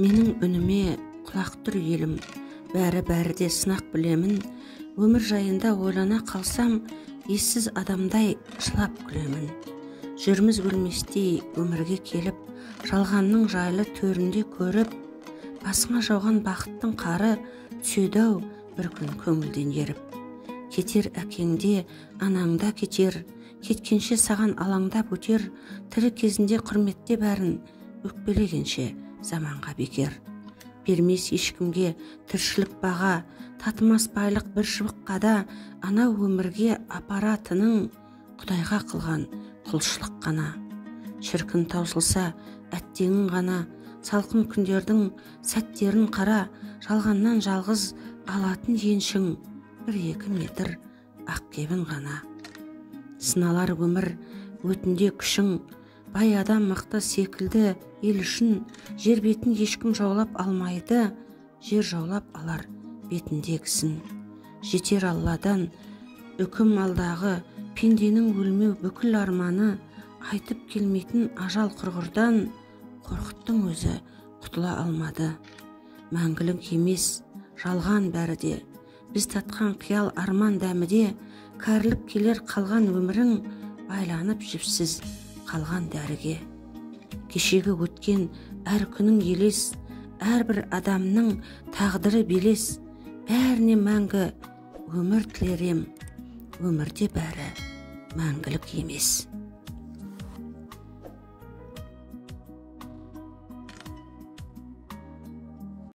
Менің үніме құлақ түр елім, бәрі де сынақ білемін. Өмір жайында ойлана қалсам, ессіз адамдай жылап күлемін. Жүрміз өлместей өмірге келіп, жалғанның жайлы төрінде көріп, басыңа жауған бақыттың қары түседі-ау бір күн көңілден еріп. Кетер әкеңде анаңда кетер, кеткенше саған алаңдап өтер, тірі кезінде құрметте бәрін, өкпелегенше заманға бекер. Бермес ешкімге тіршілік баға, татымас байлық бір шыбыққа, анау өмірге апаратының Құдайға қылған құлшылық қана. Шіркін таусылса әттеңін ғана, салқын күндердің сәттерін қара, жалғаннан жалғыз алатын еншің 1-2 метр ақ кебін ғана. Сыналар өмір өтінде күшің, бай адам мықты секілді ел үшін, жер бетін ешкім жаулап алмайды, жер жаулап алар бетіндегісін. Жетер Алладан үкім алдағы, пенденің өлмеу бүкіл арманы, айтып келмейтін ажал құрғырдан қорқыттың өзі құтыла алмады. Мәңгілік емес, жалған бәрі де, біз татқан қиял арман дәміде, кәрілік келер қалған өмірің, байланып жіпсіз қалған дәріге. Кешегі өткен әр күнің елес, әрбір адамның тағдыры белес, бәріне мәңгі өмір тілерем, өмірде бәрі мәңгілік емес.